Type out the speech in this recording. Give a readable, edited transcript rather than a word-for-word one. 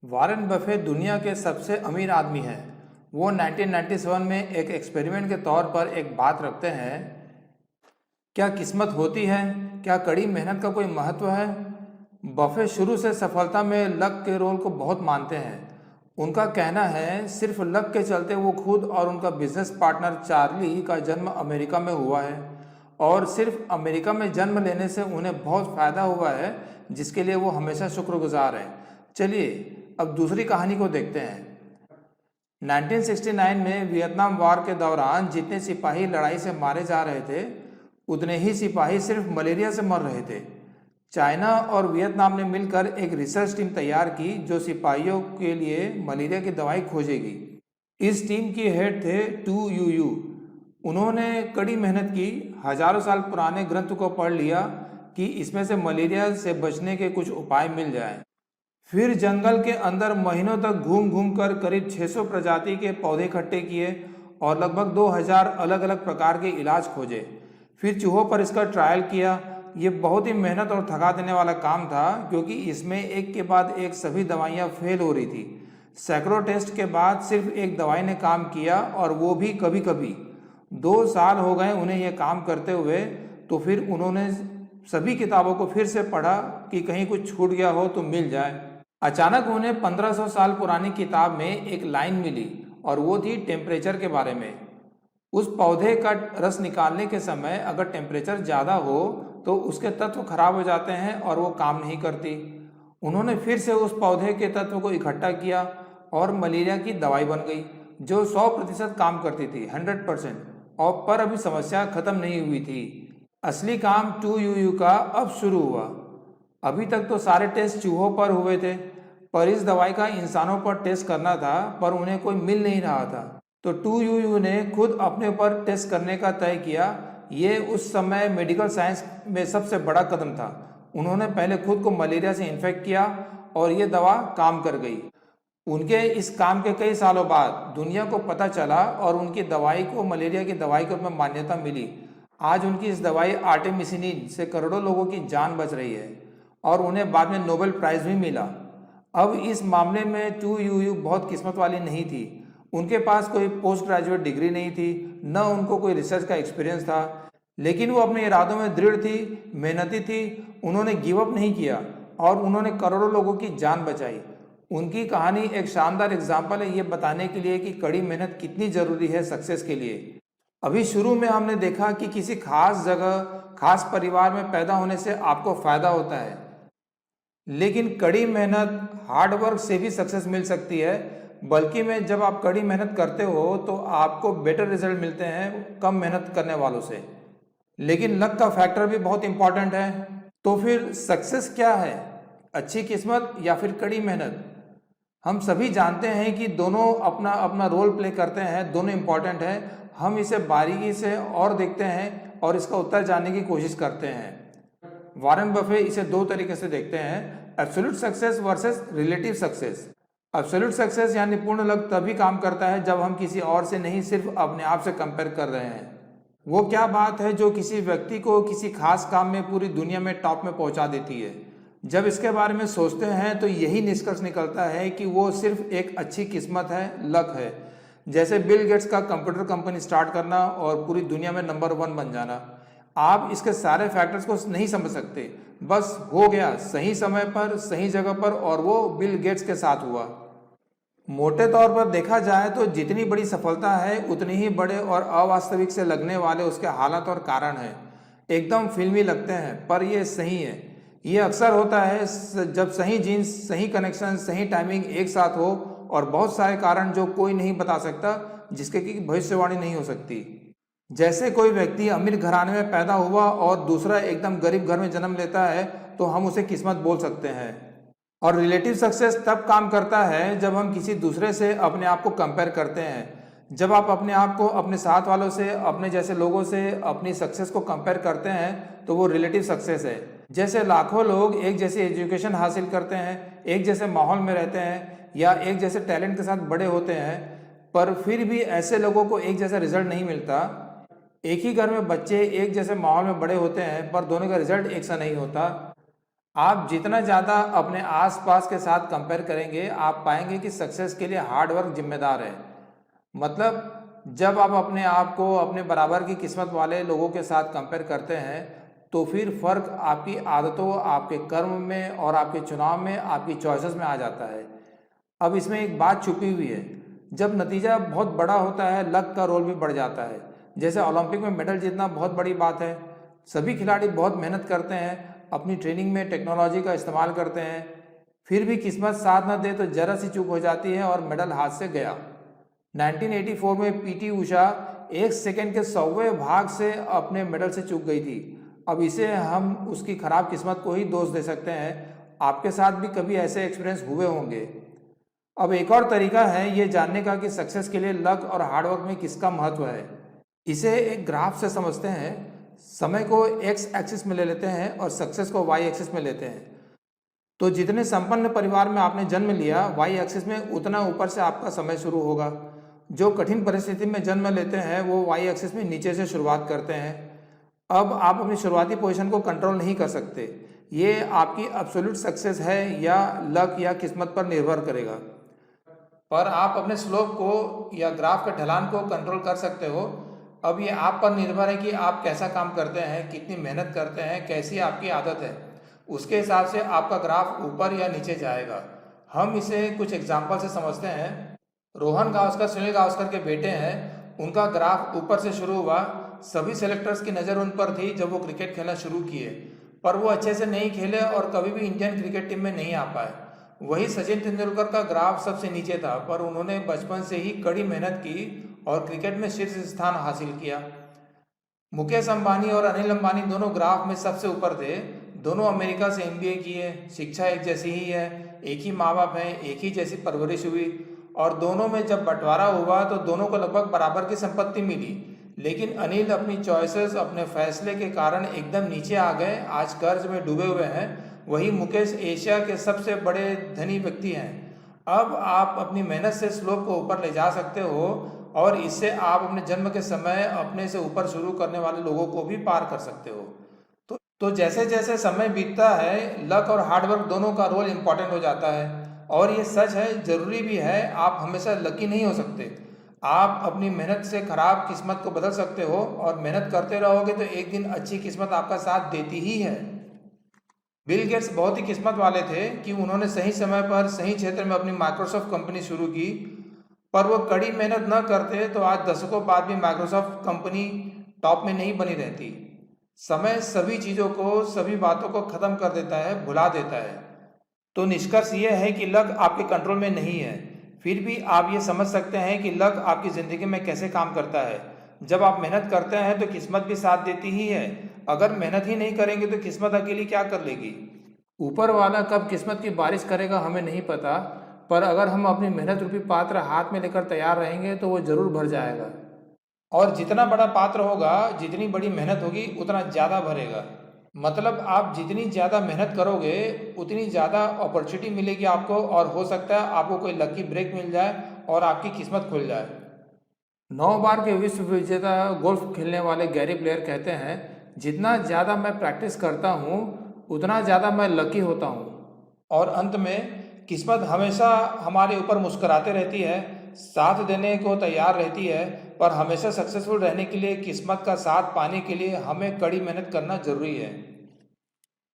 Warren Buffett दुनिया के सबसे अमीर आदमी हैं। वो 1997 में एक एक्सपेरिमेंट के तौर पर एक बात रखते हैं, क्या किस्मत होती है, क्या कड़ी मेहनत का कोई महत्व है। बफे शुरू से सफलता में लक के रोल को बहुत मानते हैं। उनका कहना है सिर्फ लक के चलते वो खुद और उनका बिजनेस पार्टनर चार्ली का जन्म अमेरिका में हुआ है, और सिर्फ अमेरिका में जन्म लेने से उन्हें बहुत फ़ायदा हुआ है, जिसके लिए वो हमेशा शुक्रगुजार हैं। चलिए अब दूसरी कहानी को देखते हैं। 1969 में वियतनाम वॉर के दौरान जितने सिपाही लड़ाई से मारे जा रहे थे, उतने ही सिपाही सिर्फ मलेरिया से मर रहे थे। चाइना और वियतनाम ने मिलकर एक रिसर्च टीम तैयार की जो सिपाहियों के लिए मलेरिया की दवाई खोजेगी। इस टीम की हेड थे टू यू। उन्होंने कड़ी मेहनत की, हजारों साल पुराने ग्रंथ को पढ़ लिया कि इसमें से मलेरिया से बचने के कुछ उपाय मिल जाएं। फिर जंगल के अंदर महीनों तक घूम घूम कर करीब 600 प्रजाति के पौधे इकट्ठे किए और लगभग 2000 अलग अलग प्रकार के इलाज खोजे। फिर चूहों पर इसका ट्रायल किया। ये बहुत ही मेहनत और थका देने वाला काम था, क्योंकि इसमें एक के बाद एक सभी दवाइयाँ फेल हो रही थी। सैकड़ों टेस्ट के बाद सिर्फ एक दवाई ने काम किया, और वो भी कभी कभी। 2 साल हो गए उन्हें यह काम करते हुए। तो फिर उन्होंने सभी किताबों को फिर से पढ़ा कि कहीं कुछ छूट गया हो तो मिल जाए। अचानक उन्हें 1500 साल पुरानी किताब में एक लाइन मिली, और वो थी टेम्परेचर के बारे में। उस पौधे का रस निकालने के समय अगर टेम्परेचर ज़्यादा हो तो उसके तत्व खराब हो जाते हैं और वो काम नहीं करती। उन्होंने फिर से उस पौधे के तत्व को इकट्ठा किया और मलेरिया की दवाई बन गई, जो 100% काम करती थी, 100%। और पर अभी समस्या खत्म नहीं हुई थी। असली काम टू यू का अब शुरू हुआ। अभी तक तो सारे टेस्ट चूहों पर हुए थे, पर इस दवाई का इंसानों पर टेस्ट करना था, पर उन्हें कोई मिल नहीं रहा था। तो टू यू ने खुद अपने ऊपर टेस्ट करने का तय किया। ये उस समय मेडिकल साइंस में सबसे बड़ा कदम था। उन्होंने पहले खुद को मलेरिया से इन्फेक्ट किया, और ये दवा काम कर गई। उनके इस काम के कई सालों बाद दुनिया को पता चला, और उनकी दवाई को मलेरिया की दवाई के रूप में मान्यता मिली। आज उनकी इस दवाई आर्टेमिसिनिन से करोड़ों लोगों की जान बच रही है, और उन्हें बाद में नोबेल प्राइज़ भी मिला। अब इस मामले में टू यू बहुत किस्मत वाली नहीं थी। उनके पास कोई पोस्ट ग्रेजुएट डिग्री नहीं थी, न उनको कोई रिसर्च का एक्सपीरियंस था, लेकिन वो अपने इरादों में दृढ़ थी, मेहनती थी। उन्होंने गिव अप नहीं किया, और उन्होंने करोड़ों लोगों की जान बचाई। उनकी कहानी एक शानदार एग्जाम्पल है, ये बताने के लिए कि कड़ी मेहनत कितनी ज़रूरी है सक्सेस के लिए। अभी शुरू में हमने देखा कि किसी खास जगह, खास परिवार में पैदा होने से आपको फ़ायदा होता है, लेकिन कड़ी मेहनत, हार्ड वर्क से भी सक्सेस मिल सकती है। बल्कि में जब आप कड़ी मेहनत करते हो तो आपको बेटर रिजल्ट मिलते हैं कम मेहनत करने वालों से। लेकिन लक का फैक्टर भी बहुत इंपॉर्टेंट है। तो फिर सक्सेस क्या है, अच्छी किस्मत या फिर कड़ी मेहनत? हम सभी जानते हैं कि दोनों अपना अपना रोल प्ले करते हैं, दोनों इंपॉर्टेंट है। हम इसे बारीकी से और देखते हैं और इसका उत्तर जानने की कोशिश करते हैं। वॉरेन बफे इसे 2 तरीके से देखते हैं, absolute success versus relative success. Absolute success यानी पूर्ण लक तभी काम करता है जब हम किसी और से नहीं, सिर्फ अपने आप से कंपेयर कर रहे हैं। वो क्या बात है जो किसी व्यक्ति को किसी खास काम में पूरी दुनिया में टॉप में पहुंचा देती है? जब इसके बारे में सोचते हैं तो यही निष्कर्ष निकलता है कि वो सिर्फ एक अच्छी किस्मत है, लक है। जैसे बिल गेट्स का कंप्यूटर कंपनी स्टार्ट करना और पूरी दुनिया में नंबर 1 बन जाना। आप इसके सारे फैक्टर्स को नहीं समझ सकते, बस हो गया सही समय पर, सही जगह पर, और वो बिल गेट्स के साथ हुआ। मोटे तौर पर देखा जाए तो जितनी बड़ी सफलता है उतनी ही बड़े और अवास्तविक से लगने वाले उसके हालात और कारण हैं। एकदम फिल्मी लगते हैं, पर ये सही है। ये अक्सर होता है जब सही जीन्स, सही कनेक्शन, सही टाइमिंग एक साथ हो, और बहुत सारे कारण जो कोई नहीं बता सकता, जिसके की भविष्यवाणी नहीं हो सकती। जैसे कोई व्यक्ति अमीर घराने में पैदा हुआ और दूसरा एकदम गरीब घर में जन्म लेता है, तो हम उसे किस्मत बोल सकते हैं। और रिलेटिव सक्सेस तब काम करता है जब हम किसी दूसरे से अपने आप को कंपेयर करते हैं। जब आप अपने आप को अपने साथ वालों से, अपने जैसे लोगों से अपनी सक्सेस को कंपेयर करते हैं, तो वो रिलेटिव सक्सेस है। जैसे लाखों लोग एक जैसी एजुकेशन हासिल करते हैं, एक जैसे माहौल में रहते हैं, या एक जैसे टैलेंट के साथ बड़े होते हैं, पर फिर भी ऐसे लोगों को एक जैसा रिजल्ट नहीं मिलता। एक ही घर में बच्चे एक जैसे माहौल में बड़े होते हैं, पर दोनों का रिजल्ट एक सा नहीं होता। आप जितना ज़्यादा अपने आसपास के साथ कंपेयर करेंगे, आप पाएंगे कि सक्सेस के लिए हार्ड वर्क जिम्मेदार है। मतलब जब आप अपने आप को अपने बराबर की किस्मत वाले लोगों के साथ कंपेयर करते हैं, तो फिर फर्क आपकी आदतों, आपके कर्म में और आपके चुनाव में, आपकी चॉइसेस में आ जाता है। अब इसमें एक बात छुपी हुई है, जब नतीजा बहुत बड़ा होता है, लक का रोल भी बढ़ जाता है। जैसे ओलंपिक में मेडल जीतना बहुत बड़ी बात है, सभी खिलाड़ी बहुत मेहनत करते हैं, अपनी ट्रेनिंग में टेक्नोलॉजी का इस्तेमाल करते हैं, फिर भी किस्मत साथ न दे तो जरा सी चूक हो जाती है और मेडल हाथ से गया। 1984 में पीटी उषा 1 सेकंड के 100वें भाग से अपने मेडल से चूक गई थी। अब इसे हम उसकी खराब किस्मत को ही दोष दे सकते हैं। आपके साथ भी कभी ऐसे एक्सपीरियंस हुए होंगे। अब एक और तरीका है ये जानने का कि सक्सेस के लिए लक और हार्डवर्क में किसका महत्व है। इसे एक ग्राफ से समझते हैं। समय को एक्स एक्सिस में ले लेते हैं और सक्सेस को वाई एक्सिस में लेते हैं। तो जितने संपन्न परिवार में आपने जन्म लिया, वाई एक्सिस में उतना ऊपर से आपका समय शुरू होगा। जो कठिन परिस्थिति में जन्म लेते हैं वो वाई एक्सिस में नीचे से शुरुआत करते हैं। अब आप अपनी शुरुआती पोजीशन को कंट्रोल नहीं कर सकते। ये आपकी एब्सोल्यूट सक्सेस है या लक या किस्मत पर निर्भर करेगा। पर आप अपने स्लोप को या ग्राफ के ढलान को कंट्रोल कर सकते हो। अब ये आप पर निर्भर है कि आप कैसा काम करते हैं, कितनी मेहनत करते हैं, कैसी आपकी आदत है। उसके हिसाब से आपका ग्राफ ऊपर या नीचे जाएगा। हम इसे कुछ एग्जाम्पल से समझते हैं। रोहन गावस्कर सुनील गावस्कर के बेटे हैं। उनका ग्राफ ऊपर से शुरू हुआ। सभी सेलेक्टर्स की नज़र उन पर थी जब वो क्रिकेट खेलना शुरू किए, पर वो अच्छे से नहीं खेले और कभी भी इंडियन क्रिकेट टीम में नहीं आ पाए। वही सचिन तेंदुलकर का ग्राफ सबसे नीचे था, पर उन्होंने बचपन से ही कड़ी मेहनत की और क्रिकेट में शीर्ष स्थान हासिल किया। मुकेश अंबानी और अनिल अंबानी दोनों ग्राफ में सबसे ऊपर थे। दोनों अमेरिका से एमबीए किए, शिक्षा एक जैसी ही है, एक ही माँ बाप हैं, एक ही जैसी परवरिश हुई और दोनों में जब बंटवारा हुआ तो दोनों को लगभग बराबर की संपत्ति मिली। लेकिन अनिल अपनी चॉइसेस, अपने फैसले के कारण एकदम नीचे आ गए, आज कर्ज में डूबे हुए हैं। वही मुकेश एशिया के सबसे बड़े धनी व्यक्ति हैं। अब आप अपनी मेहनत से स्लोप को ऊपर ले जा सकते हो और इससे आप अपने जन्म के समय अपने से ऊपर शुरू करने वाले लोगों को भी पार कर सकते हो। तो जैसे जैसे समय बीतता है, लक और हार्डवर्क दोनों का रोल इम्पॉर्टेंट हो जाता है। और ये सच है, जरूरी भी है। आप हमेशा लकी नहीं हो सकते। आप अपनी मेहनत से खराब किस्मत को बदल सकते हो और मेहनत करते रहोगे तो एक दिन अच्छी किस्मत आपका साथ देती ही है। बिल गेट्स बहुत ही किस्मत वाले थे कि उन्होंने सही समय पर सही क्षेत्र में अपनी माइक्रोसॉफ्ट कंपनी शुरू की, पर वो कड़ी मेहनत न करते तो आज दशकों बाद भी माइक्रोसॉफ्ट कंपनी टॉप में नहीं बनी रहती। समय सभी चीज़ों को, सभी बातों को ख़त्म कर देता है, भुला देता है। तो निष्कर्ष ये है कि लक आपके कंट्रोल में नहीं है। फिर भी आप ये समझ सकते हैं कि लक आपकी ज़िंदगी में कैसे काम करता है। जब आप मेहनत करते हैं तो किस्मत भी साथ देती ही है। अगर मेहनत ही नहीं करेंगे तो किस्मत अकेली क्या कर लेगी। ऊपर वाला कब किस्मत की बारिश करेगा हमें नहीं पता, पर अगर हम अपनी मेहनत रूपी पात्र हाथ में लेकर तैयार रहेंगे तो वो ज़रूर भर जाएगा। और जितना बड़ा पात्र होगा, जितनी बड़ी मेहनत होगी, उतना ज़्यादा भरेगा। मतलब आप जितनी ज़्यादा मेहनत करोगे उतनी ज़्यादा अपॉर्चुनिटी मिलेगी आपको, और हो सकता है आपको कोई लकी ब्रेक मिल जाए और आपकी किस्मत खुल जाए। 9 बार के विश्व विजेता गोल्फ खेलने वाले गैरी प्लेयर कहते हैं, जितना ज़्यादा मैं प्रैक्टिस करता हूँ उतना ज़्यादा मैं लकी होता हूँ। और अंत में किस्मत हमेशा हमारे ऊपर मुस्कुराते रहती है, साथ देने को तैयार रहती है, पर हमेशा सक्सेसफुल रहने के लिए, किस्मत का साथ पाने के लिए हमें कड़ी मेहनत करना जरूरी है।